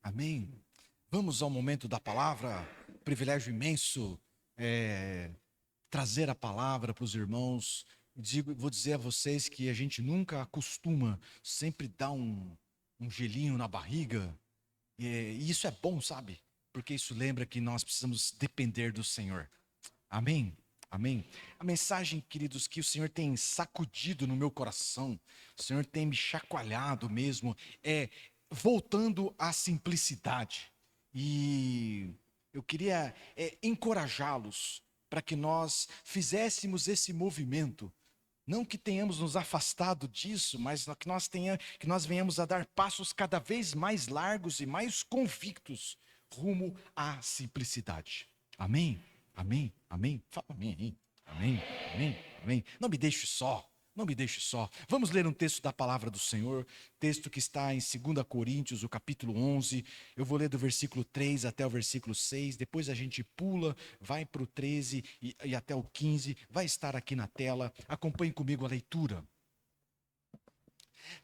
Amém. Vamos ao momento da palavra. Privilégio imenso trazer a palavra para os irmãos. Vou dizer a vocês que a gente nunca acostuma, sempre dá um gelinho na barriga. E isso é bom, sabe? Porque isso lembra que nós precisamos depender do Senhor. Amém. Amém. A mensagem, queridos, que o Senhor tem sacudido no meu coração, o Senhor tem me chacoalhado mesmo, é voltando à simplicidade. E eu queria encorajá-los para que nós fizéssemos esse movimento. Não que tenhamos nos afastado disso, mas que nós venhamos a dar passos cada vez mais largos e mais convictos rumo à simplicidade. Amém? Amém? Amém? Fala amém aí. Amém? Amém? Amém? Não me deixe só. Não me deixe só. Vamos ler um texto da palavra do Senhor, texto que está em 2 Coríntios, o capítulo 11. Eu vou ler do versículo 3 até o versículo 6, depois a gente pula, vai para o 13 e até o 15, vai estar aqui na tela. Acompanhe comigo a leitura.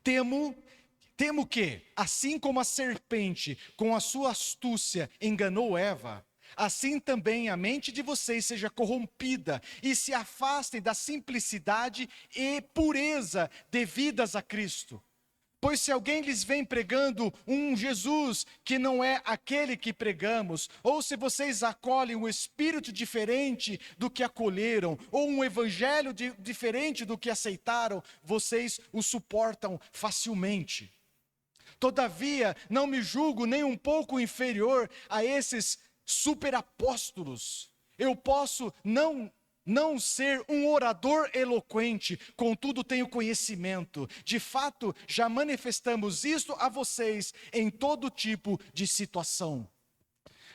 Temo que, assim como a serpente, com a sua astúcia, enganou Eva, assim também a mente de vocês seja corrompida e se afastem da simplicidade e pureza devidas a Cristo. Pois se alguém lhes vem pregando um Jesus que não é aquele que pregamos, ou se vocês acolhem um espírito diferente do que acolheram, ou um evangelho diferente do que aceitaram, vocês o suportam facilmente. Todavia, não me julgo nem um pouco inferior a esses superapóstolos. Eu posso não ser um orador eloquente, contudo tenho conhecimento. De fato, já manifestamos isto a vocês em todo tipo de situação.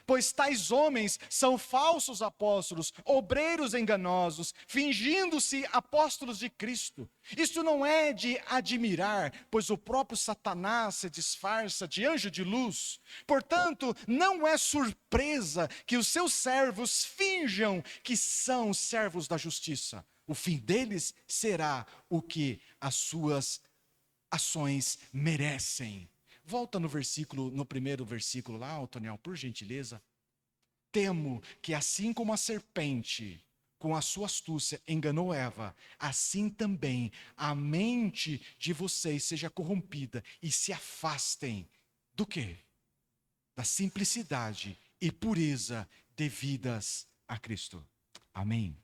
Pois tais homens são falsos apóstolos, obreiros enganosos, fingindo-se apóstolos de Cristo. Isto não é de admirar, pois o próprio Satanás se disfarça de anjo de luz. Portanto, não é surpresa que os seus servos finjam que são servos da justiça. O fim deles será o que as suas ações merecem. Volta no primeiro versículo lá, Otoniel, por gentileza. Temo que assim como a serpente, com a sua astúcia, enganou Eva, assim também a mente de vocês seja corrompida e se afastem do quê? Da simplicidade e pureza devidas a Cristo. Amém.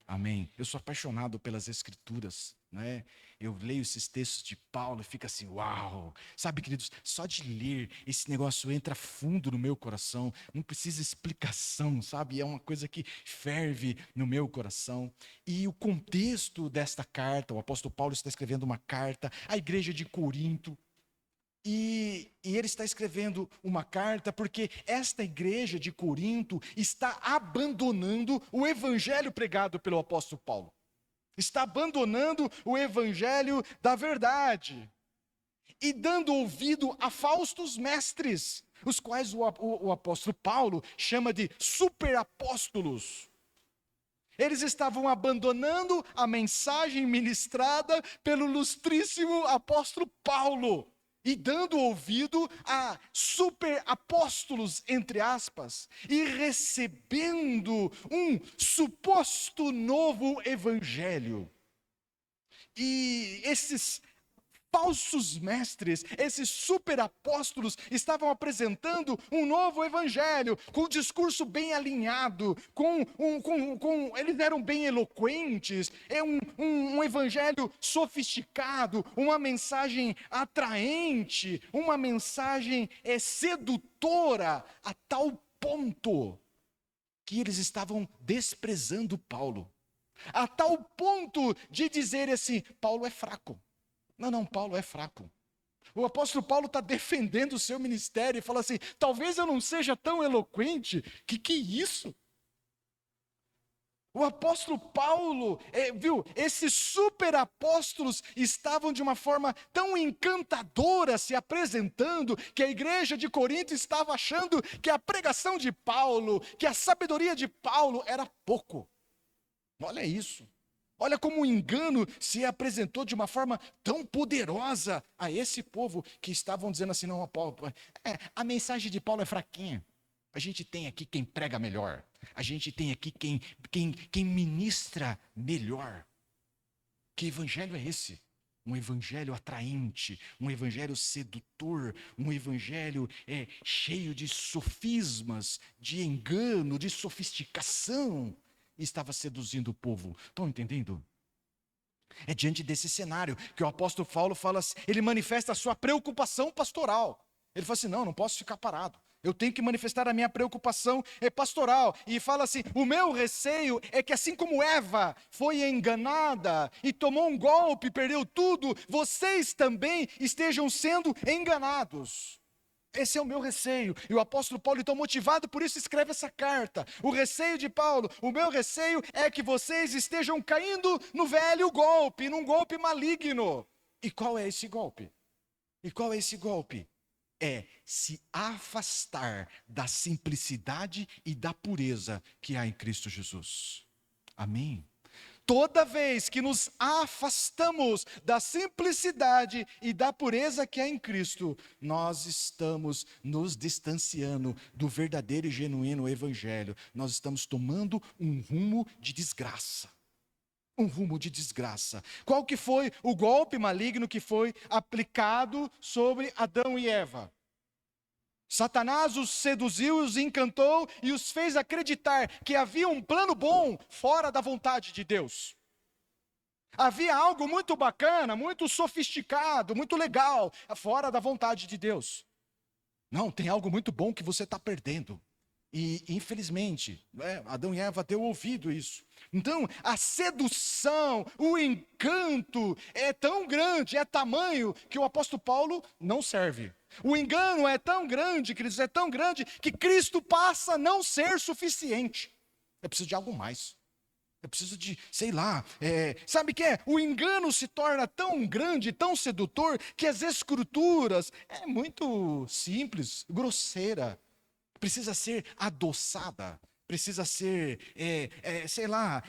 Amém. Eu sou apaixonado pelas Escrituras, né? Eu leio esses textos de Paulo e fico assim, uau! Sabe, queridos, só de ler esse negócio entra fundo no meu coração, não precisa explicação, sabe? É uma coisa que ferve no meu coração. E o contexto desta carta, o apóstolo Paulo está escrevendo uma carta à igreja de Corinto, e ele está escrevendo uma carta porque esta igreja de Corinto está abandonando o evangelho pregado pelo apóstolo Paulo. Está abandonando o evangelho da verdade e dando ouvido a falsos mestres, os quais o apóstolo Paulo chama de superapóstolos. Eles estavam abandonando a mensagem ministrada pelo ilustríssimo apóstolo Paulo e dando ouvido a superapóstolos, entre aspas, e recebendo um suposto novo evangelho. E esses falsos mestres, esses superapóstolos, estavam apresentando um novo evangelho, com um discurso bem alinhado, eles eram bem eloquentes, um evangelho sofisticado, uma mensagem atraente, uma mensagem sedutora, a tal ponto que eles estavam desprezando Paulo, a tal ponto de dizer assim, Paulo é fraco. Não, Paulo é fraco. O apóstolo Paulo está defendendo o seu ministério e fala assim, talvez eu não seja tão eloquente, que isso? O apóstolo Paulo, esses superapóstolos estavam de uma forma tão encantadora se apresentando, que a igreja de Corinto estava achando que a pregação de Paulo, que a sabedoria de Paulo era pouco. Olha isso. Olha como o engano se apresentou de uma forma tão poderosa a esse povo que estavam dizendo assim: não, Paulo, a mensagem de Paulo é fraquinha. A gente tem aqui quem prega melhor. A gente tem aqui quem ministra melhor. Que evangelho é esse? Um evangelho atraente, um evangelho sedutor, um evangelho cheio de sofismas, de engano, de sofisticação. E estava seduzindo o povo. Estão entendendo? É diante desse cenário que o apóstolo Paulo fala, ele manifesta a sua preocupação pastoral. Ele fala assim: não posso ficar parado. Eu tenho que manifestar a minha preocupação pastoral. E fala assim: o meu receio é que assim como Eva foi enganada e tomou um golpe, perdeu tudo, vocês também estejam sendo enganados. Esse é o meu receio. E o apóstolo Paulo, então, motivado por isso, escreve essa carta. O receio de Paulo, o meu receio é que vocês estejam caindo no velho golpe, num golpe maligno. E qual é esse golpe? E qual é esse golpe? É se afastar da simplicidade e da pureza que há em Cristo Jesus. Amém? Toda vez que nos afastamos da simplicidade e da pureza que há em Cristo, nós estamos nos distanciando do verdadeiro e genuíno evangelho. Nós estamos tomando um rumo de desgraça. Um rumo de desgraça. Qual que foi o golpe maligno que foi aplicado sobre Adão e Eva? Satanás os seduziu, os encantou e os fez acreditar que havia um plano bom fora da vontade de Deus. Havia algo muito bacana, muito sofisticado, muito legal, fora da vontade de Deus. Não, tem algo muito bom que você está perdendo. E, infelizmente, Adão e Eva deu ouvido isso. Então, a sedução, o encanto é tão grande, é tamanho, que o apóstolo Paulo não serve. O engano é tão grande, queridos, é tão grande, que Cristo passa a não ser suficiente. É preciso de algo mais. É preciso de, sei lá, sabe o que é? O engano se torna tão grande, tão sedutor, que as escrituras é muito simples, grosseira. Precisa ser adoçada, precisa ser, sei lá,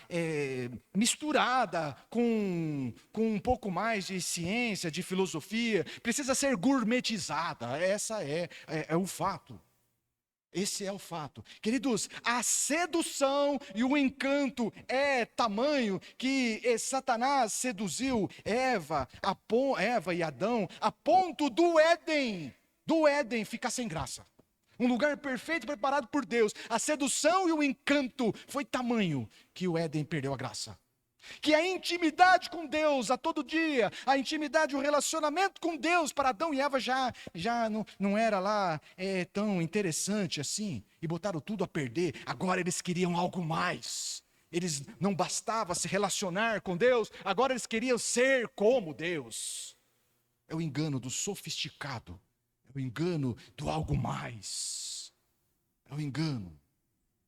misturada com um pouco mais de ciência, de filosofia, precisa ser gourmetizada. Essa é o fato. Esse é o fato. Queridos, a sedução e o encanto é tamanho que Satanás seduziu Eva e Adão a ponto do Éden ficar sem graça. Um lugar perfeito preparado por Deus. A sedução e o encanto foi tamanho que o Éden perdeu a graça. Que a intimidade com Deus a todo dia, a intimidade, o relacionamento com Deus para Adão e Eva já não era lá tão interessante assim. E botaram tudo a perder. Agora eles queriam algo mais. Eles não bastava se relacionar com Deus, agora eles queriam ser como Deus. É o engano do sofisticado. É o engano do algo mais. É o engano.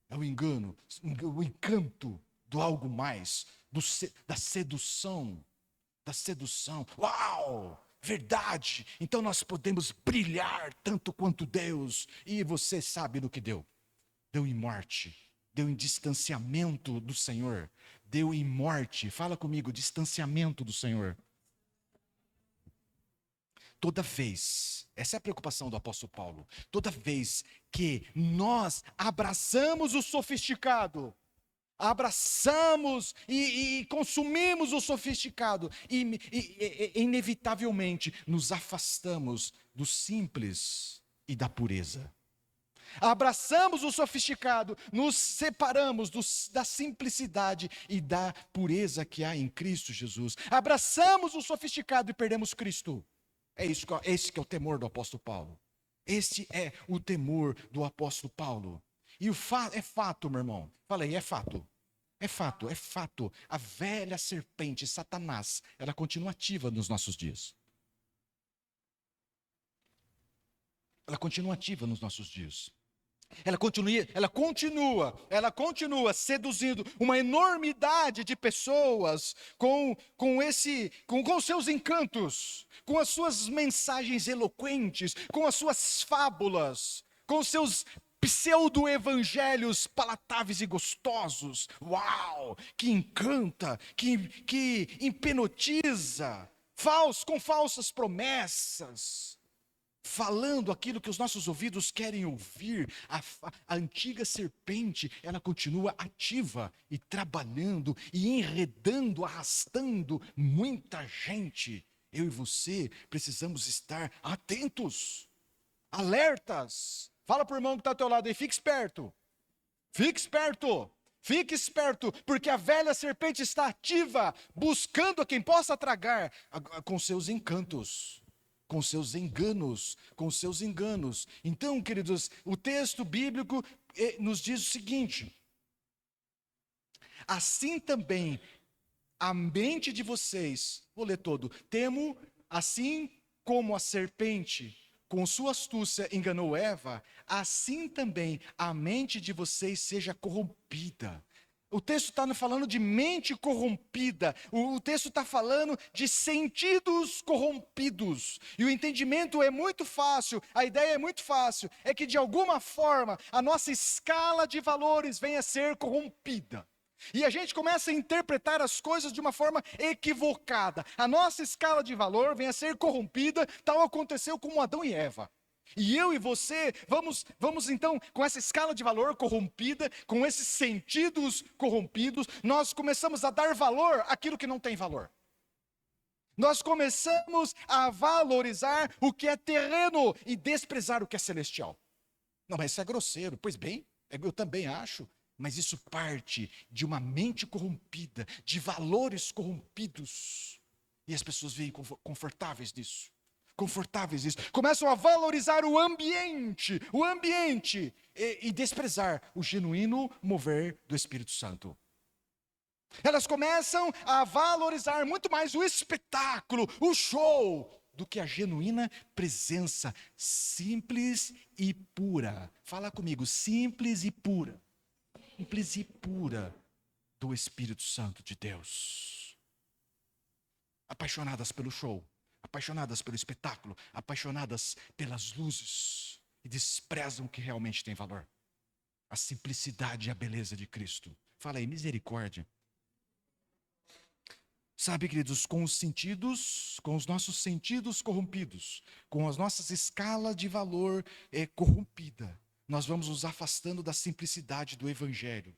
O encanto do algo mais. Da sedução. Uau! Verdade! Então nós podemos brilhar tanto quanto Deus. E você sabe do que deu? Deu em morte. Deu em distanciamento do Senhor. Deu em morte. Fala comigo, distanciamento do Senhor. Toda vez, essa é a preocupação do apóstolo Paulo, toda vez que nós abraçamos o sofisticado, abraçamos e consumimos o sofisticado, e inevitavelmente nos afastamos do simples e da pureza. Abraçamos o sofisticado, nos separamos da simplicidade e da pureza que há em Cristo Jesus. Abraçamos o sofisticado e perdemos Cristo. Esse que é o temor do apóstolo Paulo. Este é o temor do apóstolo Paulo. E é fato, meu irmão. Fala aí, é fato. É fato. A velha serpente, Satanás, ela continua ativa nos nossos dias. Ela continua ativa nos nossos dias. Ela continua seduzindo uma enormidade de pessoas com seus encantos, com as suas mensagens eloquentes, com as suas fábulas, com seus pseudo-evangelhos palatáveis e gostosos, uau, que encanta, que hipnotiza, com falsas promessas, falando aquilo que os nossos ouvidos querem ouvir. A antiga serpente, ela continua ativa e trabalhando e enredando, arrastando muita gente. Eu e você precisamos estar atentos, alertas. Fala para o irmão que está ao teu lado aí, fique esperto, fique esperto. Fique esperto, porque a velha serpente está ativa, buscando a quem possa tragar com seus encantos, com seus enganos, com seus enganos. Então, queridos, o texto bíblico nos diz o seguinte: assim também a mente de vocês, vou ler todo, temo, assim como a serpente com sua astúcia enganou Eva, assim também a mente de vocês seja corrompida. O texto está falando de mente corrompida, o texto está falando de sentidos corrompidos, e o entendimento é muito fácil, a ideia é muito fácil, é que de alguma forma a nossa escala de valores venha a ser corrompida. E a gente começa a interpretar as coisas de uma forma equivocada. A nossa escala de valor vem a ser corrompida, tal aconteceu com Adão e Eva. E eu e você, vamos então, com essa escala de valor corrompida, com esses sentidos corrompidos, nós começamos a dar valor àquilo que não tem valor. Nós começamos a valorizar o que é terreno e desprezar o que é celestial. Não, mas isso é grosseiro. Pois bem, eu também acho. Mas isso parte de uma mente corrompida, de valores corrompidos. E as pessoas veem confortáveis nisso. Confortáveis nisso. Começam a valorizar o ambiente e desprezar o genuíno mover do Espírito Santo. Elas começam a valorizar muito mais o espetáculo, o show, do que a genuína presença simples e pura. Fala comigo, simples e pura. Simples e pura do Espírito Santo de Deus. Apaixonadas pelo show, apaixonadas pelo espetáculo, apaixonadas pelas luzes e desprezam o que realmente tem valor. A simplicidade e a beleza de Cristo. Fala aí, misericórdia. Sabe, queridos, com os nossos sentidos corrompidos, com as nossas escalas de valor corrompida, nós vamos nos afastando da simplicidade do Evangelho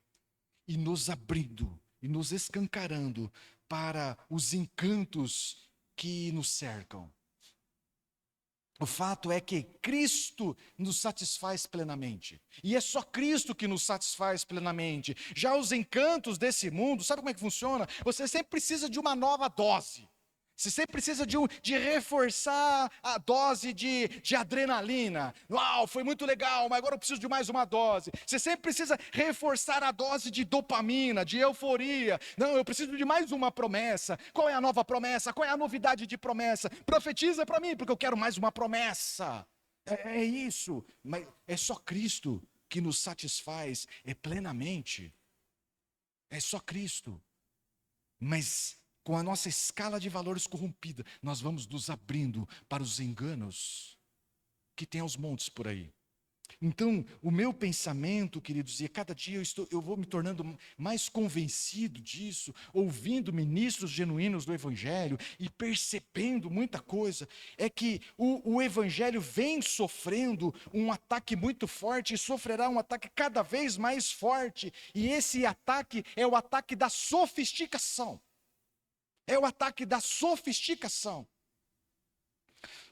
e nos abrindo e nos escancarando para os encantos que nos cercam. O fato é que Cristo nos satisfaz plenamente. E é só Cristo que nos satisfaz plenamente. Já os encantos desse mundo, sabe como é que funciona? Você sempre precisa de uma nova dose. Você sempre precisa de reforçar a dose de adrenalina. Uau, foi muito legal, mas agora eu preciso de mais uma dose. Você sempre precisa reforçar a dose de dopamina, de euforia. Não, eu preciso de mais uma promessa. Qual é a nova promessa? Qual é a novidade de promessa? Profetiza para mim, porque eu quero mais uma promessa. É isso, mas é só Cristo que nos satisfaz plenamente. É só Cristo. Mas com a nossa escala de valores corrompida, nós vamos nos abrindo para os enganos que tem aos montes por aí. Então, o meu pensamento, queridos, e cada dia eu vou me tornando mais convencido disso, ouvindo ministros genuínos do Evangelho e percebendo muita coisa, é que o Evangelho vem sofrendo um ataque muito forte e sofrerá um ataque cada vez mais forte. E esse ataque é o ataque da sofisticação. É o ataque da sofisticação.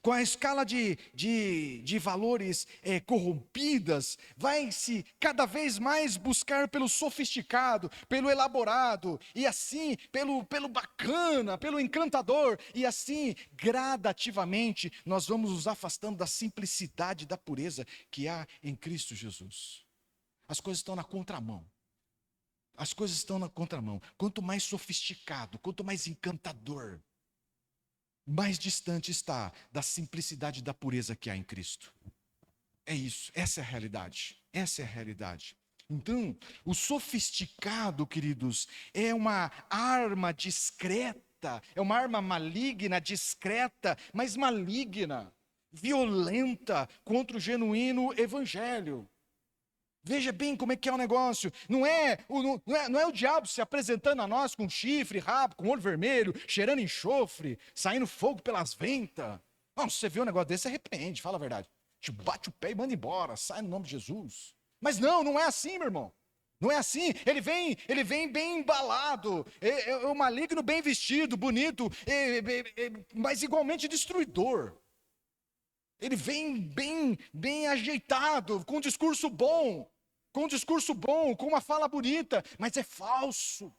Com a escala de valores corrompidas, vai-se cada vez mais buscar pelo sofisticado, pelo elaborado, e assim, pelo bacana, pelo encantador, e assim, gradativamente, nós vamos nos afastando da simplicidade e da pureza que há em Cristo Jesus. As coisas estão na contramão. As coisas estão na contramão. Quanto mais sofisticado, quanto mais encantador, mais distante está da simplicidade e da pureza que há em Cristo. É isso, essa é a realidade. Essa é a realidade. Então, o sofisticado, queridos, é uma arma discreta, é uma arma maligna, discreta, mas maligna, violenta contra o genuíno evangelho. Veja bem como é que é o negócio. Não é o diabo se apresentando a nós com chifre, rabo, com olho vermelho, cheirando enxofre, saindo fogo pelas ventas. Não, se você vê um negócio desse, você arrepende, fala a verdade. Te bate o pé e manda embora, sai no nome de Jesus. Mas não é assim, meu irmão. Não é assim. Ele vem bem embalado, é o maligno bem vestido, bonito, mas igualmente destruidor. Ele vem bem ajeitado, com um discurso bom, com uma fala bonita, mas é falso.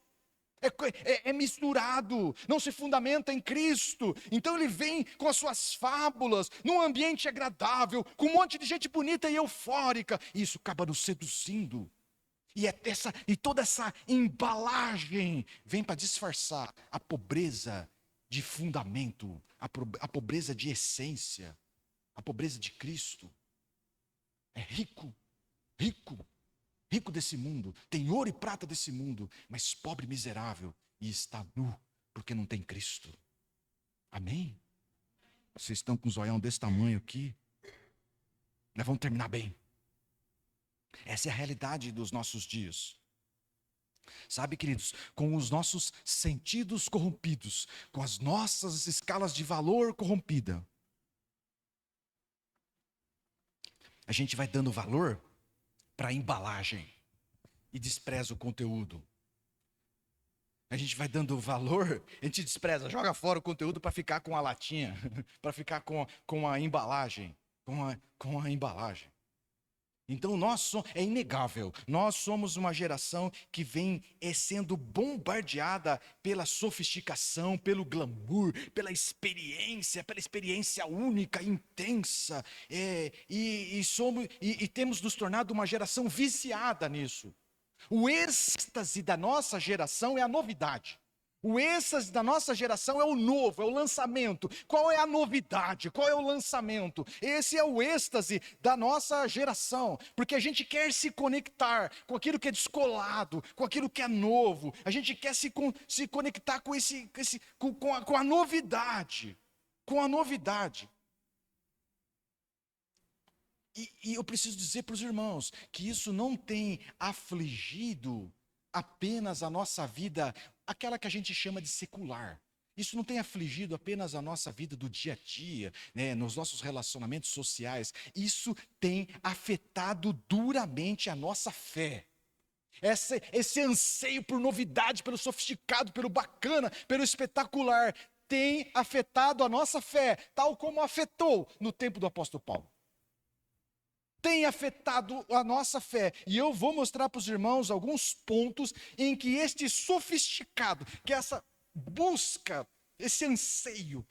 É misturado, não se fundamenta em Cristo. Então ele vem com as suas fábulas, num ambiente agradável, com um monte de gente bonita e eufórica, e isso acaba nos seduzindo. E toda essa embalagem vem para disfarçar a pobreza de fundamento, a pobreza de essência, a pobreza de Cristo. É rico desse mundo, tem ouro e prata desse mundo, mas pobre e miserável, e está nu, porque não tem Cristo. Amém? Vocês estão com um zoião desse tamanho aqui? Nós vamos terminar bem. Essa é a realidade dos nossos dias. Sabe, queridos, com os nossos sentidos corrompidos, com as nossas escalas de valor corrompida, a gente vai dando valor para a embalagem e despreza o conteúdo. A gente vai dando valor, a gente despreza, joga fora o conteúdo para ficar com a latinha, para ficar com a embalagem, com a embalagem. Então é inegável, nós somos uma geração que vem sendo bombardeada pela sofisticação, pelo glamour, pela experiência única, intensa, e temos nos tornado uma geração viciada nisso. O êxtase da nossa geração é a novidade. O êxtase da nossa geração é o novo, é o lançamento. Qual é a novidade? Qual é o lançamento? Esse é o êxtase da nossa geração, porque a gente quer se conectar com aquilo que é descolado, com aquilo que é novo. A gente quer se conectar com a novidade, com a novidade. E eu preciso dizer para os irmãos que isso não tem afligido apenas a nossa vida, aquela que a gente chama de secular. Isso não tem afligido apenas a nossa vida do dia a dia, né, nos nossos relacionamentos sociais. Isso tem afetado duramente a nossa fé. Esse anseio por novidade, pelo sofisticado, pelo bacana, pelo espetacular, tem afetado a nossa fé, tal como afetou no tempo do apóstolo Paulo. Tem afetado a nossa fé. E eu vou mostrar para os irmãos alguns pontos em que este sofisticado, que essa busca, esse anseio,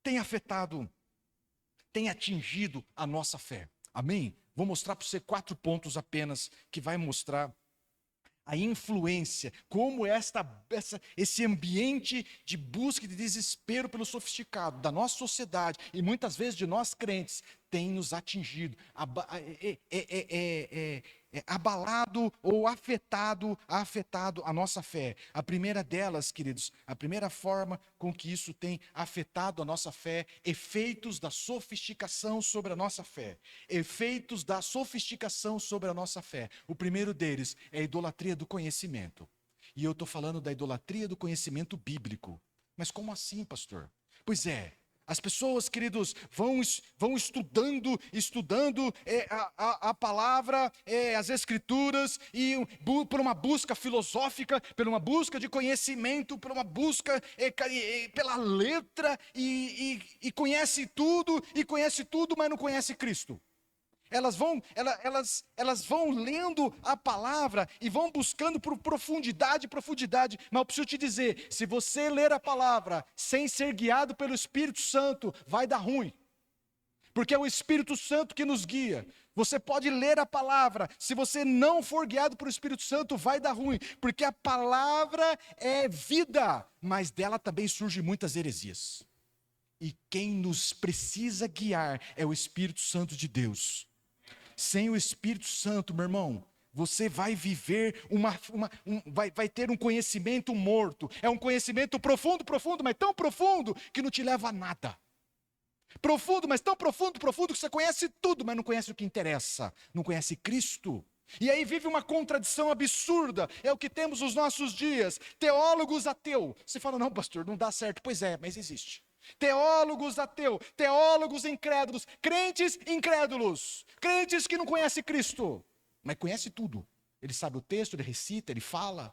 tem afetado, tem atingido a nossa fé. Amém? Vou mostrar para você 4 pontos apenas, que vai mostrar a influência, como esse ambiente de busca e de desespero pelo sofisticado da nossa sociedade, e muitas vezes de nós crentes, tem nos atingido, abalado ou afetado a nossa fé. A primeira delas, queridos, a primeira forma com que isso tem afetado a nossa fé, efeitos da sofisticação sobre a nossa fé. Efeitos da sofisticação sobre a nossa fé. O primeiro deles é a idolatria do conhecimento. E eu estou falando da idolatria do conhecimento bíblico. Mas como assim, pastor? Pois é. As pessoas, queridos, vão estudando a palavra, as escrituras, e por uma busca filosófica, por uma busca de conhecimento, por uma busca pela letra, e conhece tudo, mas não conhece Cristo. Elas vão lendo a palavra e vão buscando por profundidade, mas eu preciso te dizer, se você ler a palavra sem ser guiado pelo Espírito Santo, vai dar ruim, porque é o Espírito Santo que nos guia. Você pode ler a palavra, se você não for guiado pelo Espírito Santo, vai dar ruim, porque a palavra é vida, mas dela também surgem muitas heresias, e quem nos precisa guiar é o Espírito Santo de Deus. Sem o Espírito Santo, meu irmão, você vai viver vai ter um conhecimento morto. É um conhecimento profundo, mas tão profundo que não te leva a nada. Profundo, mas tão profundo, profundo que você conhece tudo, mas não conhece o que interessa. Não conhece Cristo. E aí vive uma contradição absurda. É o que temos nos nossos dias. Teólogos ateus. Você fala, não, pastor, não dá certo. Pois é, mas existe. Teólogos ateus, teólogos incrédulos, crentes incrédulos, crentes que não conhecem Cristo, mas conhece tudo. Ele sabe o texto, ele recita, ele fala.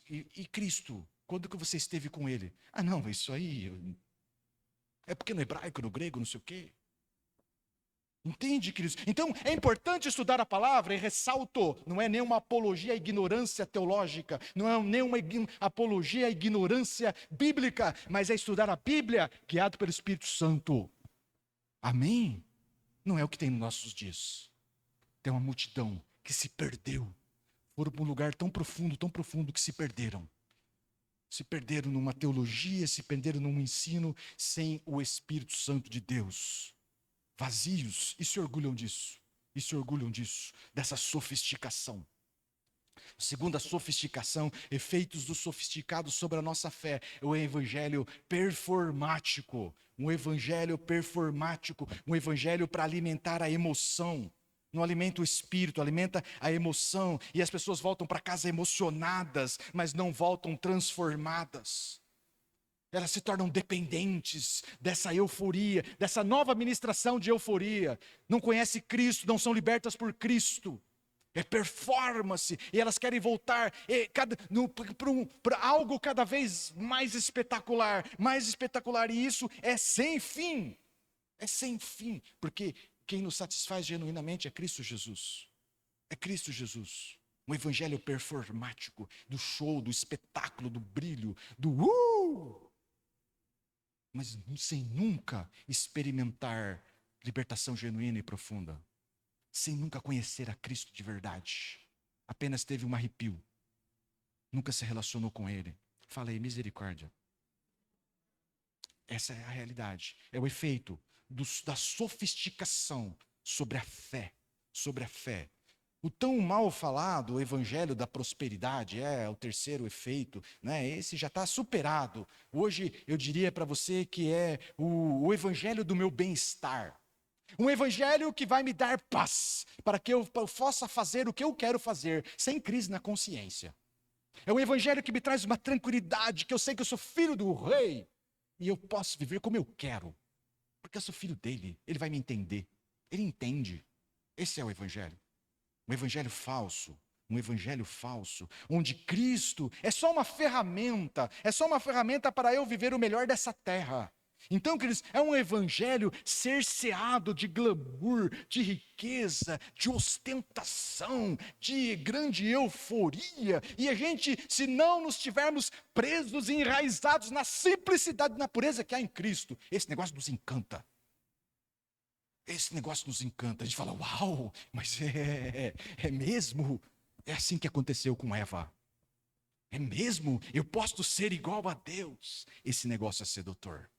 E Cristo, quando que você esteve com ele? Ah, não, isso aí é porque no hebraico, no grego, não sei o quê. Entende, queridos? Então, é importante estudar a palavra, e ressalto, não é nenhuma apologia à ignorância teológica, não é nenhuma apologia à ignorância bíblica, mas é estudar a Bíblia, guiado pelo Espírito Santo. Amém? Não é o que tem nos nossos dias. Tem uma multidão que se perdeu, foram para um lugar tão profundo que se perderam. Se perderam numa teologia, se perderam num ensino sem o Espírito Santo de Deus. Vazios, e se orgulham disso, dessa sofisticação. Segunda sofisticação, efeitos do sofisticado sobre a nossa fé, é o evangelho performático, um evangelho para alimentar a emoção. Não alimenta o espírito, alimenta a emoção, e as pessoas voltam para casa emocionadas, mas não voltam transformadas. Elas se tornam dependentes dessa euforia, dessa nova ministração de euforia. Não conhecem Cristo, não são libertas por Cristo. É performance, e elas querem voltar para algo cada vez mais espetacular, e isso é sem fim. É sem fim, porque quem nos satisfaz genuinamente é Cristo Jesus. É Cristo Jesus. Um evangelho performático, do show, do espetáculo, do brilho, mas sem nunca experimentar libertação genuína e profunda, sem nunca conhecer a Cristo de verdade, apenas teve um arrepio, nunca se relacionou com Ele. Falei, misericórdia. Essa é a realidade, é o efeito da sofisticação sobre a fé, O tão mal falado evangelho da prosperidade, é o terceiro efeito, né? Esse já está superado. Hoje eu diria para você que é o evangelho do meu bem-estar. Um evangelho que vai me dar paz, para que eu possa fazer o que eu quero fazer, sem crise na consciência. É um evangelho que me traz uma tranquilidade, que eu sei que eu sou filho do rei, e eu posso viver como eu quero, porque eu sou filho dele, ele vai me entender, ele entende. Esse é o evangelho. Um evangelho falso, onde Cristo é só uma ferramenta para eu viver o melhor dessa terra. Então, queridos, é um evangelho cerceado de glamour, de riqueza, de ostentação, de grande euforia. E a gente, se não nos tivermos presos e enraizados na simplicidade, na pureza que há em Cristo, esse negócio nos encanta. A gente fala, uau, mas é mesmo? É assim que aconteceu com Eva. É mesmo? Eu posso ser igual a Deus. Esse negócio é sedutor.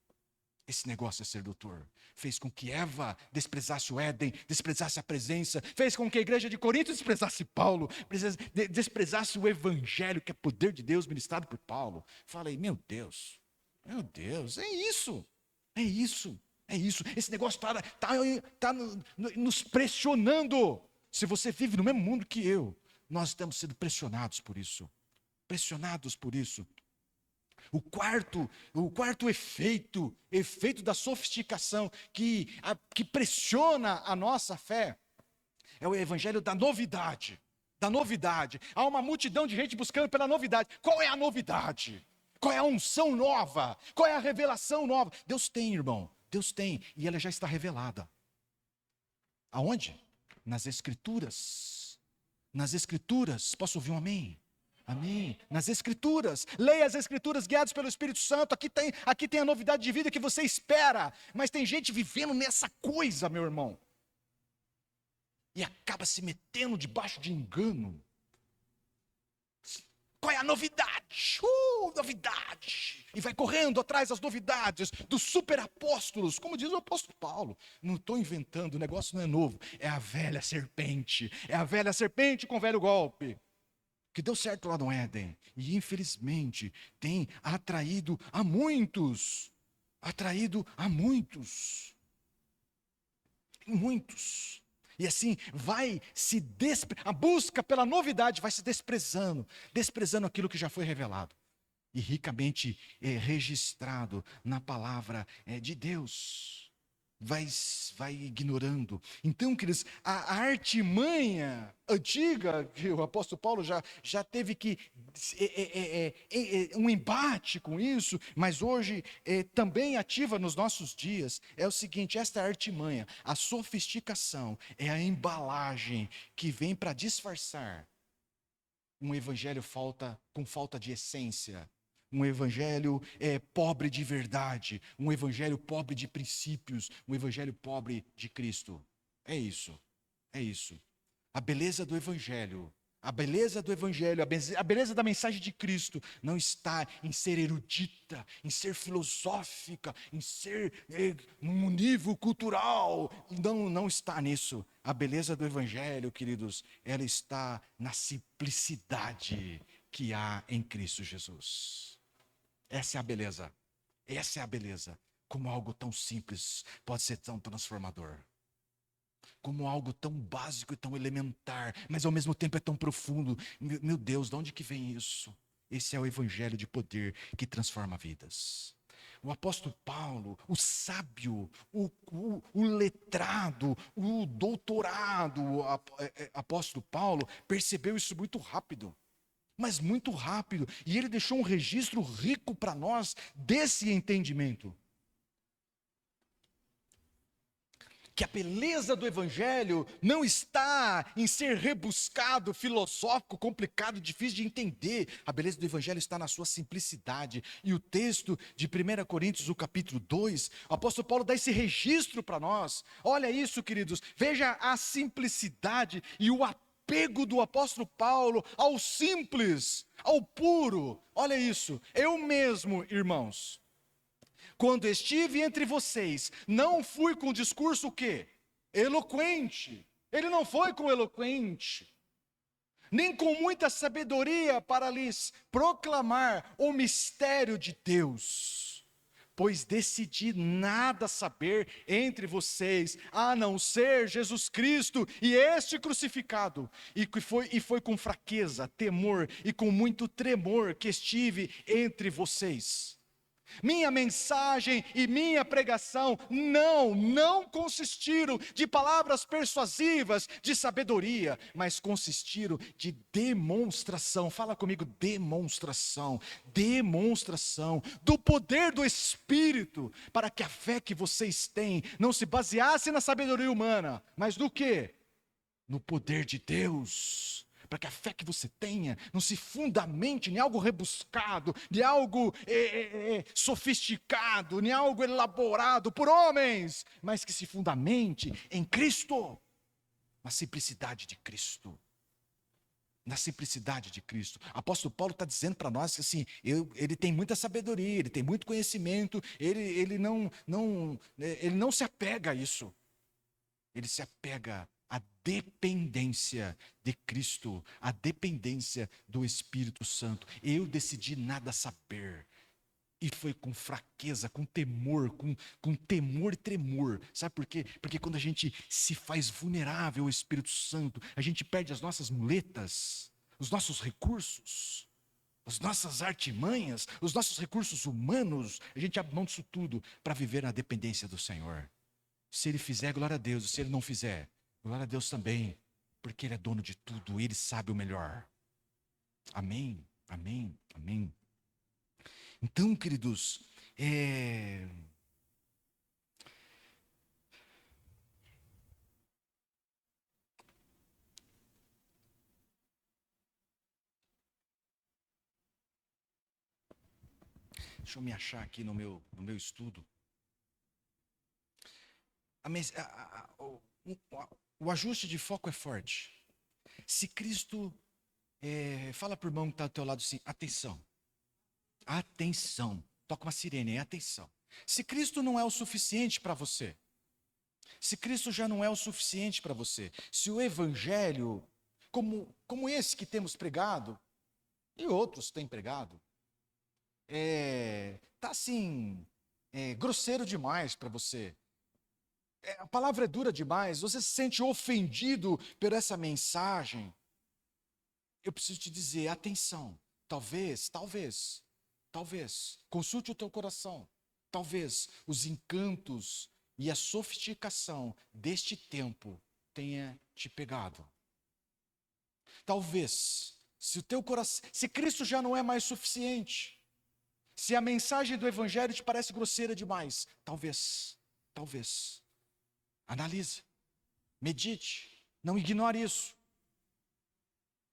Fez com que Eva desprezasse o Éden, desprezasse a presença, fez com que a igreja de Corinto desprezasse Paulo, desprezasse o evangelho, que é poder de Deus ministrado por Paulo. Falei, meu Deus, é isso. Esse negócio está nos pressionando. Se você vive no mesmo mundo que eu, nós estamos sendo pressionados por isso. O quarto efeito da sofisticação que pressiona a nossa fé é o evangelho da novidade. Há uma multidão de gente buscando pela novidade. Qual é a novidade? Qual é a unção nova? Qual é a revelação nova? Deus tem, irmão. Deus tem, e ela já está revelada. Aonde? Nas Escrituras. Posso ouvir um amém? Amém. Nas Escrituras. Leia as Escrituras guiados pelo Espírito Santo. Aqui tem a novidade de vida que você espera. Mas tem gente vivendo nessa coisa, meu irmão. E acaba se metendo debaixo de engano. Qual é a novidade? Novidade! E vai correndo atrás das novidades dos superapóstolos, como diz o apóstolo Paulo. Não estou inventando, o negócio não é novo. É a velha serpente com o velho golpe, que deu certo lá no Éden. E infelizmente tem atraído a muitos atraído a muitos. Muitos. E assim vai a busca pela novidade vai se desprezando aquilo que já foi revelado e ricamente registrado na palavra de Deus. Vai ignorando. Então, queridos, a artimanha antiga, que o apóstolo Paulo já teve que um embate com isso, mas hoje também ativa nos nossos dias, é o seguinte: esta artimanha, a sofisticação, é a embalagem que vem para disfarçar um evangelho com falta de essência, um evangelho pobre de verdade, um evangelho pobre de princípios, um evangelho pobre de Cristo. É isso, é isso. A beleza do evangelho, a beleza do evangelho, a beleza da mensagem de Cristo não está em ser erudita, em ser filosófica, em ser num nível cultural. Não está nisso. A beleza do evangelho, queridos, ela está na simplicidade que há em Cristo Jesus. Essa é a beleza. Essa é a beleza. Como algo tão simples pode ser tão transformador. Como algo tão básico e tão elementar, mas ao mesmo tempo é tão profundo. Meu Deus, de onde que vem isso? Esse é o evangelho de poder que transforma vidas. O apóstolo Paulo, o sábio, o letrado, o doutorado, apóstolo Paulo, percebeu isso muito rápido. Mas muito rápido, e ele deixou um registro rico para nós desse entendimento. Que a beleza do evangelho não está em ser rebuscado, filosófico, complicado, difícil de entender. A beleza do evangelho está na sua simplicidade. E o texto de 1 Coríntios, o capítulo 2, o apóstolo Paulo dá esse registro para nós. Olha isso, queridos, veja a simplicidade e o apego do apóstolo Paulo ao simples, ao puro. Olha isso, eu mesmo, irmãos, quando estive entre vocês, não fui com discurso o quê? Eloquente. Ele não foi com eloquente, nem com muita sabedoria para lhes proclamar o mistério de Deus. Pois decidi nada saber entre vocês, a não ser Jesus Cristo e este crucificado. E foi com fraqueza, temor e com muito tremor que estive entre vocês. Minha mensagem e minha pregação não consistiram de palavras persuasivas, de sabedoria, mas consistiram de demonstração. Fala comigo, demonstração do poder do Espírito, para que a fé que vocês têm não se baseasse na sabedoria humana, mas no quê? No poder de Deus. Para que a fé que você tenha não se fundamente em algo rebuscado, em algo sofisticado, em algo elaborado por homens, mas que se fundamente em Cristo, na simplicidade de Cristo. Na simplicidade de Cristo. O apóstolo Paulo está dizendo para nós que assim, ele tem muita sabedoria, ele tem muito conhecimento, ele não se apega a isso. Ele se apega à dependência de Cristo, à dependência do Espírito Santo. Eu decidi nada saber. E foi com fraqueza, com temor, com temor e tremor. Sabe por quê? Porque quando a gente se faz vulnerável ao Espírito Santo, a gente perde as nossas muletas, os nossos recursos, as nossas artimanhas, os nossos recursos humanos. A gente abre mão disso tudo para viver na dependência do Senhor. Se Ele fizer, glória a Deus. Se Ele não fizer, glória a Deus também. Porque Ele é dono de tudo, Ele sabe o melhor. Amém, amém, amém. Então, queridos, deixa eu me achar aqui no meu estudo. O ajuste de foco é forte. Se Cristo, fala para o irmão que está ao teu lado assim, atenção, atenção, toca uma sirene, atenção. Se Cristo não é o suficiente para você, se Cristo já não é o suficiente para você, se o evangelho, como esse que temos pregado, e outros têm pregado, está assim, grosseiro demais para você. A palavra é dura demais, você se sente ofendido por essa mensagem. Eu preciso te dizer, atenção, talvez, consulte o teu coração. Talvez os encantos e a sofisticação deste tempo tenha te pegado. Talvez, se o teu coração, se Cristo já não é mais suficiente, se a mensagem do Evangelho te parece grosseira demais, talvez, analise, medite, não ignore isso.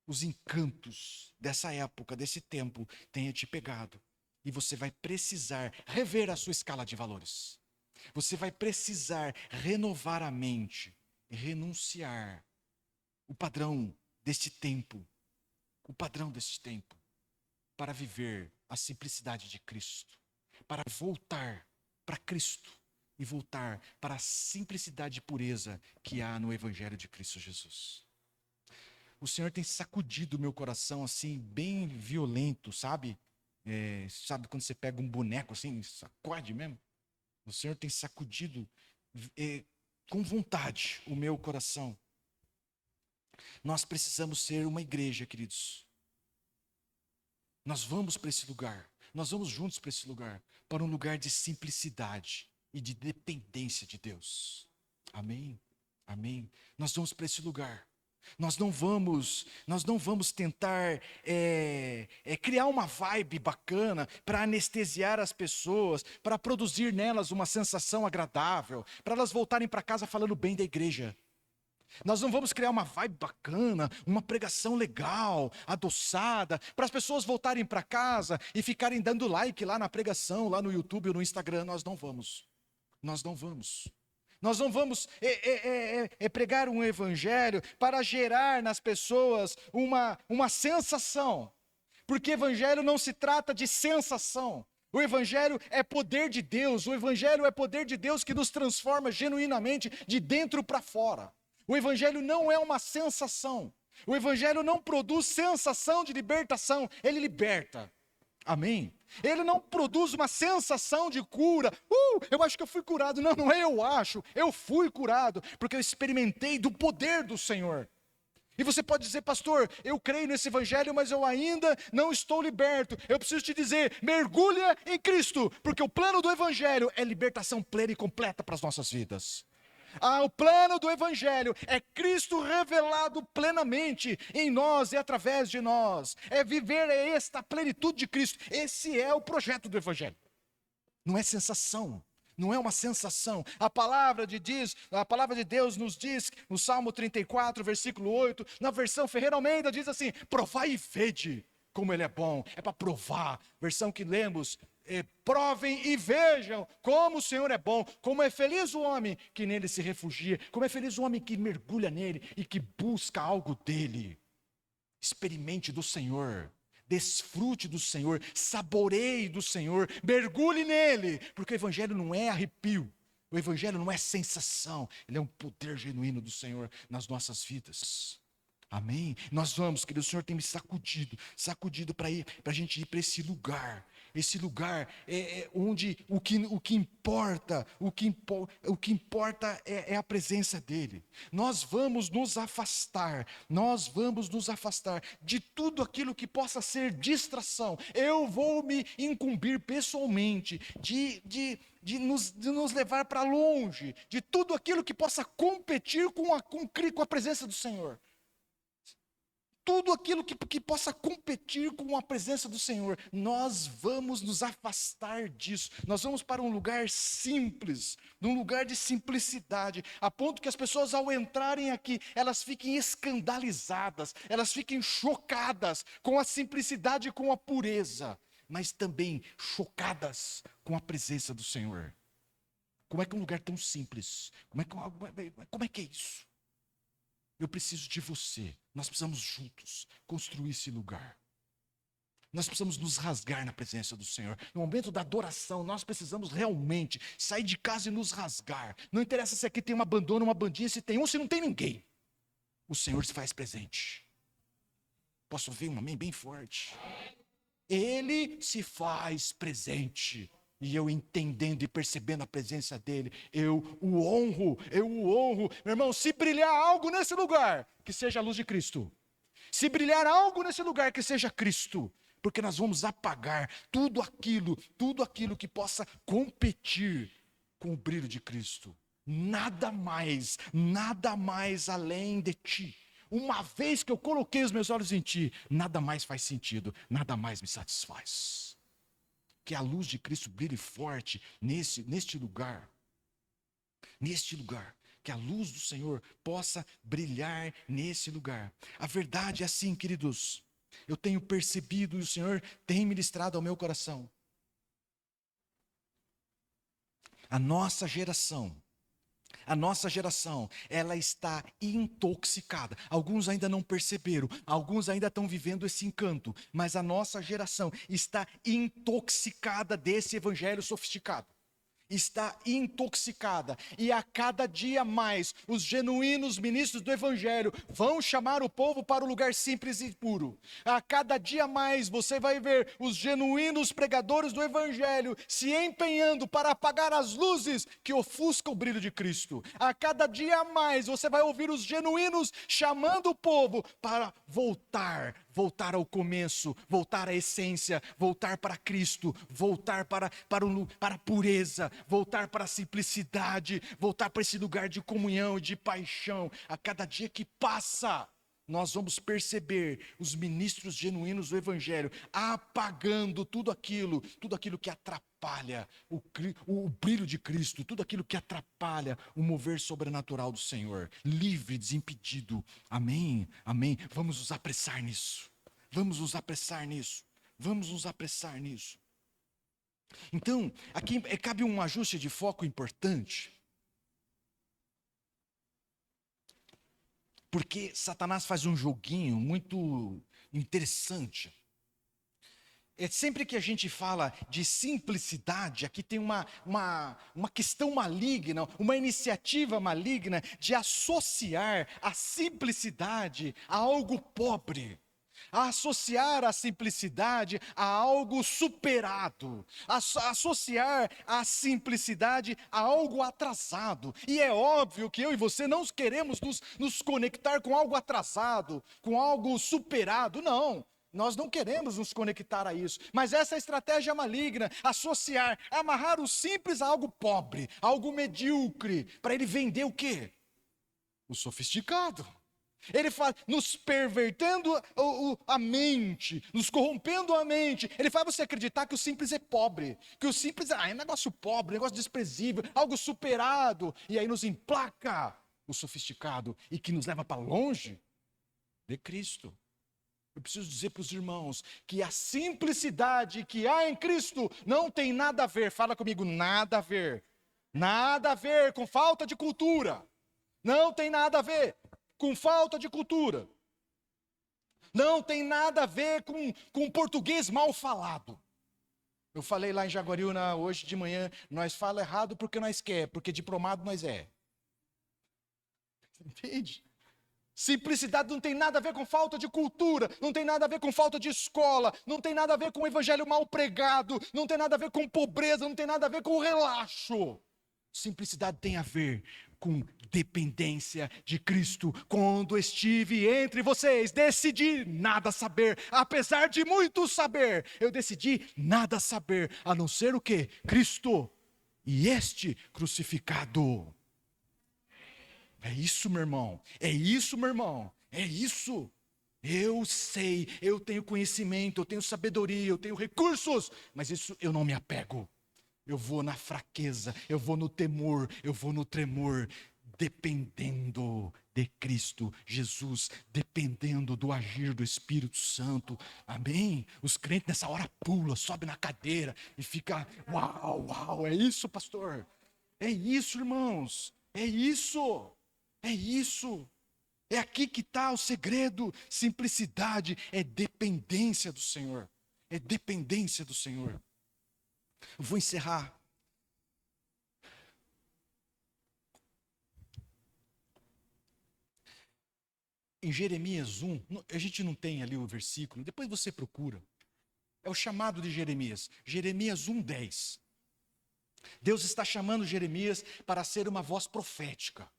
Os encantos dessa época, desse tempo, tenha te pegado. E você vai precisar rever a sua escala de valores. Você vai precisar renovar a mente, renunciar o padrão deste tempo, para viver a simplicidade de Cristo, para voltar para Cristo e voltar para a simplicidade e pureza que há no Evangelho de Cristo Jesus. O Senhor tem sacudido o meu coração assim, bem violento, sabe? Sabe quando você pega um boneco assim, sacode mesmo? O Senhor tem sacudido com vontade o meu coração. Nós precisamos ser uma igreja, queridos. Nós vamos para esse lugar, nós vamos juntos para esse lugar, para um lugar de simplicidade e de dependência de Deus. Amém? Amém? Nós vamos para esse lugar. Nós não vamos tentar criar uma vibe bacana para anestesiar as pessoas, para produzir nelas uma sensação agradável, para elas voltarem para casa falando bem da igreja. Nós não vamos criar uma vibe bacana, uma pregação legal, adoçada, para as pessoas voltarem para casa e ficarem dando like lá na pregação, lá no YouTube ou no Instagram. Nós não vamos. Nós não vamos pregar um evangelho para gerar nas pessoas uma sensação. Porque evangelho não se trata de sensação. O evangelho é poder de Deus. O evangelho é poder de Deus que nos transforma genuinamente de dentro para fora. O evangelho não é uma sensação. O evangelho não produz sensação de libertação. Ele liberta. Amém? Ele não produz uma sensação de cura. Eu acho que eu fui curado. Não, não é eu acho. Eu fui curado, porque eu experimentei do poder do Senhor. E você pode dizer, pastor, eu creio nesse evangelho, mas eu ainda não estou liberto. Eu preciso te dizer, mergulha em Cristo, porque o plano do evangelho é libertação plena e completa para as nossas vidas. O plano do evangelho é Cristo revelado plenamente em nós e através de nós. É viver esta plenitude de Cristo. Esse é o projeto do evangelho. Não é sensação, não é uma sensação. A palavra de Deus nos diz, no Salmo 34, versículo 8, na versão Ferreira Almeida, diz assim: provai e vede como ele é bom. É para provar. Versão que lemos: provem e vejam como o Senhor é bom, como é feliz o homem que nele se refugia, como é feliz o homem que mergulha nele e que busca algo dele. Experimente do Senhor, desfrute do Senhor, saboreie do Senhor, mergulhe nele, porque o evangelho não é arrepio, o evangelho não é sensação, ele é um poder genuíno do Senhor nas nossas vidas. Amém? Nós vamos, querido, o Senhor tem me sacudido para a gente ir para esse lugar. Esse lugar onde o que importa é a presença dEle. Nós vamos nos afastar de tudo aquilo que possa ser distração. Eu vou me incumbir pessoalmente de nos levar para longe de tudo aquilo que possa competir com a presença do Senhor. Tudo aquilo que possa competir com a presença do Senhor, nós vamos nos afastar disso. Nós vamos para um lugar simples, num lugar de simplicidade, a ponto que as pessoas, ao entrarem aqui, elas fiquem escandalizadas, elas fiquem chocadas com a simplicidade e com a pureza, mas também chocadas com a presença do Senhor. Como é que um lugar tão simples? Como é que é isso? Eu preciso de você. Nós precisamos juntos construir esse lugar. Nós precisamos nos rasgar na presença do Senhor. No momento da adoração, nós precisamos realmente sair de casa e nos rasgar. Não interessa se aqui tem uma bandona, uma bandinha, se tem um, se não tem ninguém. O Senhor se faz presente. Posso ouvir um amém bem forte? Ele se faz presente. E eu entendendo e percebendo a presença dele, eu o honro. Meu irmão, se brilhar algo nesse lugar, que seja a luz de Cristo. Se brilhar algo nesse lugar, que seja Cristo. Porque nós vamos apagar tudo aquilo que possa competir com o brilho de Cristo. Nada mais além de ti. Uma vez que eu coloquei os meus olhos em ti, nada mais faz sentido, nada mais me satisfaz. Que a luz de Cristo brilhe forte neste lugar. Neste lugar. Que a luz do Senhor possa brilhar nesse lugar. A verdade é assim, queridos. Eu tenho percebido e o Senhor tem ministrado ao meu coração. A nossa geração, ela está intoxicada. Alguns ainda não perceberam, alguns ainda estão vivendo esse encanto, mas a nossa geração está intoxicada desse evangelho sofisticado. Está intoxicada, e a cada dia mais os genuínos ministros do evangelho vão chamar o povo para o lugar simples e puro. A cada dia mais você vai ver os genuínos pregadores do evangelho se empenhando para apagar as luzes que ofuscam o brilho de Cristo. A cada dia mais você vai ouvir os genuínos chamando o povo para voltar ao começo, voltar à essência, voltar para Cristo, voltar para a pureza, voltar para a simplicidade, voltar para esse lugar de comunhão e de paixão. A cada dia que passa, nós vamos perceber os ministros genuínos do evangelho apagando tudo aquilo que atrapalha o brilho de Cristo, tudo aquilo que atrapalha o mover sobrenatural do Senhor, livre, desimpedido. Amém? Amém? Vamos nos apressar nisso. Então, aqui cabe um ajuste de foco importante. Porque Satanás faz um joguinho muito interessante. É sempre que a gente fala de simplicidade, aqui tem uma questão maligna, uma iniciativa maligna de associar a simplicidade a algo pobre. A associar a simplicidade a algo superado, associar a simplicidade a algo atrasado. E é óbvio que eu e você não queremos nos conectar com algo atrasado, com algo superado, não. Nós não queremos nos conectar a isso, mas essa é a estratégia maligna, associar, amarrar o simples a algo pobre, algo medíocre, para ele vender o quê? O sofisticado. Ele faz, nos pervertendo a mente, nos corrompendo a mente. Ele faz você acreditar que o simples é pobre, que o simples é um negócio pobre, um negócio desprezível, algo superado. E aí nos emplaca o sofisticado e que nos leva para longe de Cristo. Eu preciso dizer para os irmãos que a simplicidade que há em Cristo não tem nada a ver, fala comigo, nada a ver com falta de cultura. Não tem nada a ver com falta de cultura. Não tem nada a ver com português mal falado. Eu falei lá em Jaguariúna hoje de manhã, nós falamos errado porque nós quer, porque diplomado nós é. Entende? Simplicidade não tem nada a ver com falta de cultura, não tem nada a ver com falta de escola, não tem nada a ver com o evangelho mal pregado, não tem nada a ver com pobreza, não tem nada a ver com relaxo. Simplicidade tem a ver com dependência de Cristo. Quando estive entre vocês, decidi nada saber, apesar de muito saber, eu decidi nada saber, a não ser o quê? Cristo e este crucificado. É isso, meu irmão. É isso. Eu sei, eu tenho conhecimento, eu tenho sabedoria, eu tenho recursos, mas isso eu não me apego. Eu vou na fraqueza, eu vou no temor, eu vou no tremor, dependendo de Cristo Jesus, dependendo do agir do Espírito Santo. Amém? Os crentes nessa hora pulam, sobem na cadeira e fica, uau, é isso, pastor? É isso, irmãos, é isso. É aqui que está o segredo. Simplicidade é dependência do Senhor. Eu vou encerrar. Em Jeremias 1, a gente não tem ali o versículo, depois você procura. É o chamado de Jeremias. Jeremias 1:10. Deus está chamando Jeremias para ser uma voz profética.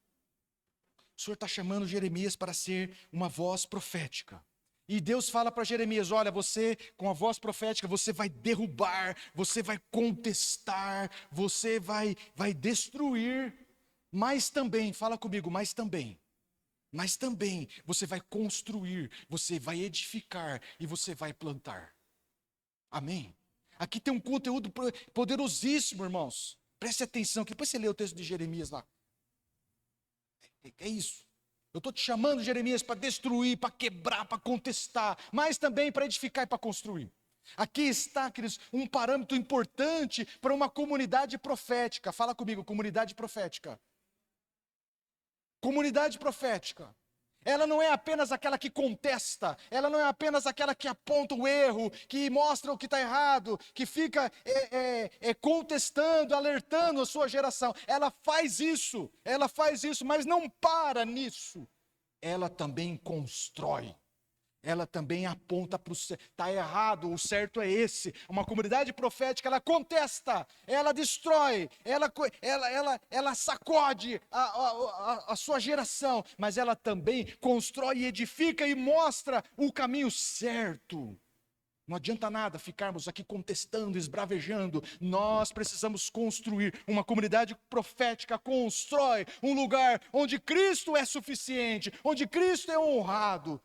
O Senhor está chamando Jeremias para ser uma voz profética. E Deus fala para Jeremias: olha, você com a voz profética, você vai derrubar, você vai contestar, você vai destruir, mas também, fala comigo, mas também você vai construir, você vai edificar e você vai plantar. Amém? Aqui tem um conteúdo poderosíssimo, irmãos. Preste atenção, que depois você lê o texto de Jeremias lá. É isso. Eu estou te chamando, Jeremias, para destruir, para quebrar, para contestar, mas também para edificar e para construir. Aqui está, queridos, um parâmetro importante para uma comunidade profética. Fala comigo, comunidade profética. Comunidade profética. Ela não é apenas aquela que contesta, ela não é apenas aquela que aponta o erro, que mostra o que está errado, que fica contestando, alertando a sua geração. Ela faz isso, mas não para nisso. Ela também constrói. Ela também aponta para o certo. Está errado, o certo é esse. Uma comunidade profética, ela contesta, ela destrói, ela sacode a sua geração, mas ela também constrói, edifica e mostra o caminho certo. Não adianta nada ficarmos aqui contestando, esbravejando. Nós precisamos construir. Uma comunidade profética constrói um lugar onde Cristo é suficiente, onde Cristo é honrado.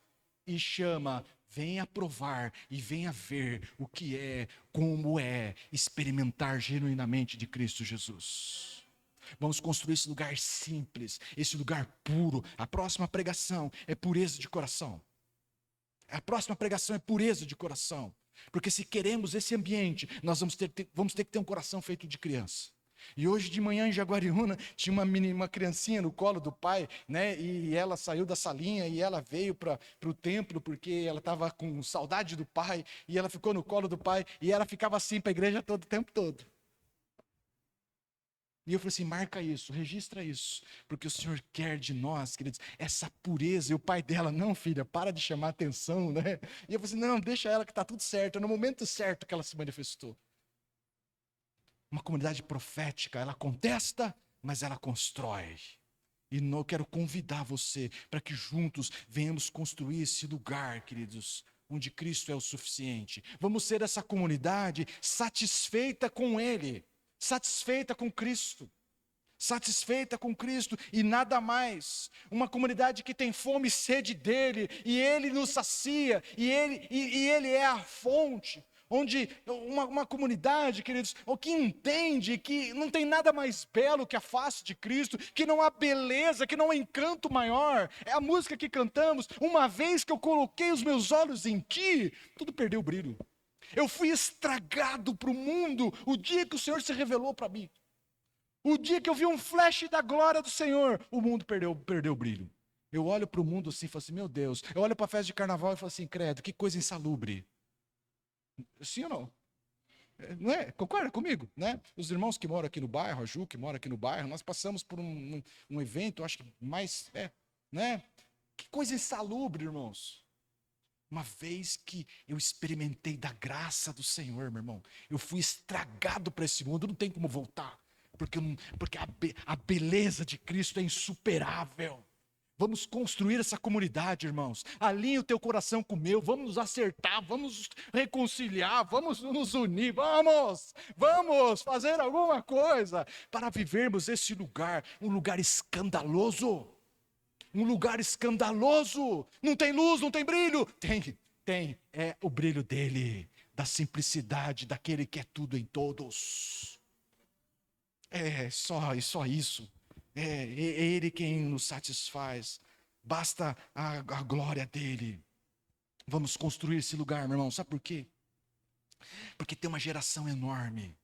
E chama: venha provar e venha ver o que é, como é, experimentar genuinamente de Cristo Jesus. Vamos construir esse lugar simples, esse lugar puro. A próxima pregação é pureza de coração. A próxima pregação é pureza de coração. Porque se queremos esse ambiente, nós vamos ter que ter um coração feito de criança. E hoje de manhã em Jaguariúna tinha uma criancinha no colo do pai, né? E ela saiu da salinha e ela veio para o templo porque ela estava com saudade do pai. E ela ficou no colo do pai e ela ficava assim para a igreja todo o tempo todo. E eu falei assim: marca isso, registra isso, porque o Senhor quer de nós, queridos, essa pureza. E o pai dela: não, filha, para de chamar atenção, né? E eu falei assim: não, deixa ela que está tudo certo. É no momento certo que ela se manifestou. Uma comunidade profética, ela contesta, mas ela constrói. E eu quero convidar você para que juntos venhamos construir esse lugar, queridos, onde Cristo é o suficiente. Vamos ser essa comunidade satisfeita com Ele, satisfeita com Cristo. Satisfeita com Cristo e nada mais. Uma comunidade que tem fome e sede dEle, e Ele nos sacia, e Ele é a fonte. Onde uma comunidade, queridos, que entende que não tem nada mais belo que a face de Cristo, que não há beleza, que não há encanto maior. É a música que cantamos: uma vez que eu coloquei os meus olhos em Ti, tudo perdeu o brilho. Eu fui estragado para o mundo o dia que o Senhor se revelou para mim. O dia que eu vi um flash da glória do Senhor, o mundo perdeu o brilho. Eu olho para o mundo assim e falo assim: meu Deus. Eu olho para a festa de carnaval e falo assim: credo, que coisa insalubre. Sim ou não? Não é? Concorda comigo? Né? Os irmãos que moram aqui no bairro, a Ju que mora aqui no bairro, nós passamos por um evento, acho que mais, né? Que coisa insalubre, irmãos. Uma vez que eu experimentei da graça do Senhor, meu irmão, eu fui estragado para esse mundo, não tem como voltar, porque a beleza de Cristo é insuperável. Vamos construir essa comunidade, irmãos. Alinhe o teu coração com o meu. Vamos nos acertar, vamos nos reconciliar, vamos nos unir. Vamos fazer alguma coisa para vivermos esse lugar, um lugar escandaloso. Um lugar escandaloso. Não tem luz, não tem brilho. Tem. É o brilho dele, da simplicidade, daquele que é tudo em todos. É só isso. É Ele quem nos satisfaz. Basta a glória dEle. Vamos construir esse lugar, meu irmão. Sabe por quê? Porque tem uma geração enorme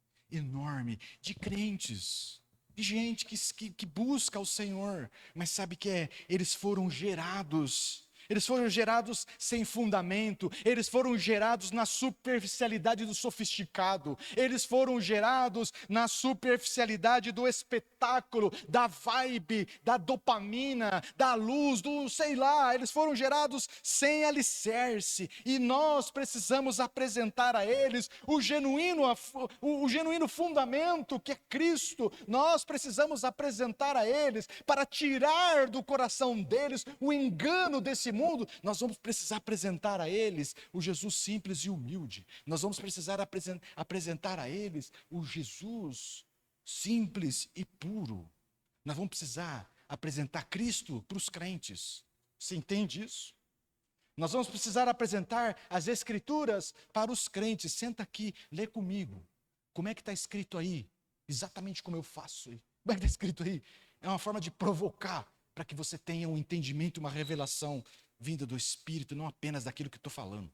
de crentes, de gente que busca o Senhor, mas sabe que eles foram gerados Eles foram gerados sem fundamento, eles foram gerados na superficialidade do sofisticado, eles foram gerados na superficialidade do espetáculo, da vibe, da dopamina, da luz, do sei lá, eles foram gerados sem alicerce, e nós precisamos apresentar a eles o genuíno fundamento que é Cristo. Nós precisamos apresentar a eles, para tirar do coração deles o engano desse mundo, nós vamos precisar apresentar a eles o Jesus simples e humilde. Nós vamos precisar apresentar a eles o Jesus simples e puro. Nós vamos precisar apresentar Cristo para os crentes. Você entende isso? Nós vamos precisar apresentar as Escrituras para os crentes. Senta aqui, lê comigo. Como é que está escrito aí? Exatamente como eu faço. Como é que está escrito aí? É uma forma de provocar, para que você tenha um entendimento, uma revelação vinda do Espírito, não apenas daquilo que estou falando.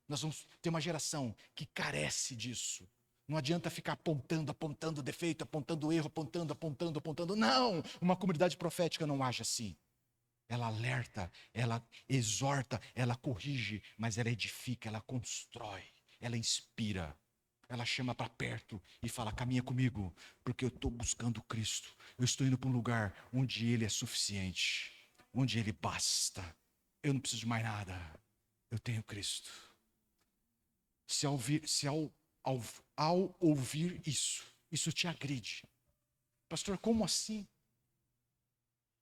Nós vamos ter uma geração que carece disso. Não adianta ficar apontando defeito, apontando erro, apontando. Não! Uma comunidade profética não age assim. Ela alerta, ela exorta, ela corrige, mas ela edifica, ela constrói, ela inspira. Ela chama para perto e fala: caminha comigo, porque eu estou buscando Cristo. Eu estou indo para um lugar onde Ele é suficiente, onde Ele basta. Eu não preciso de mais nada, eu tenho Cristo. Se ao ouvir isso te agride. Pastor, como assim?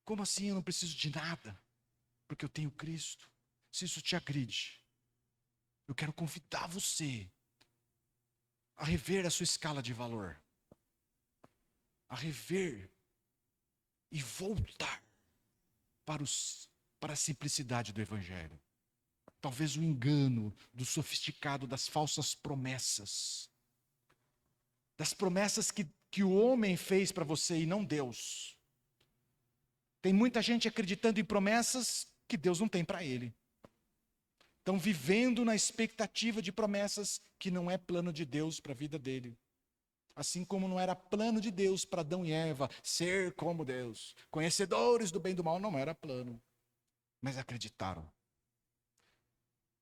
Como assim eu não preciso de nada, porque eu tenho Cristo? Se isso te agride, eu quero convidar você a rever a sua escala de valor, a rever e voltar para a simplicidade do Evangelho. Talvez o engano do sofisticado, das falsas promessas, das promessas que o homem fez para você e não Deus. Tem muita gente acreditando em promessas que Deus não tem para ele. Estão vivendo na expectativa de promessas que não é plano de Deus para a vida dele. Assim como não era plano de Deus para Adão e Eva ser como Deus. Conhecedores do bem e do mal, não era plano. Mas acreditaram.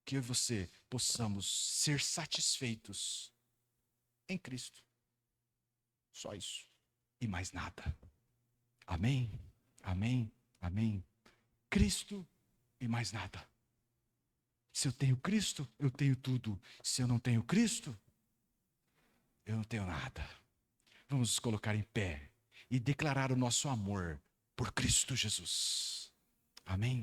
Que eu e você possamos ser satisfeitos em Cristo. Só isso. E mais nada. Amém? Amém? Amém? Cristo e mais nada. Se eu tenho Cristo, eu tenho tudo. Se eu não tenho Cristo, eu não tenho nada. Vamos nos colocar em pé e declarar o nosso amor por Cristo Jesus. Amém?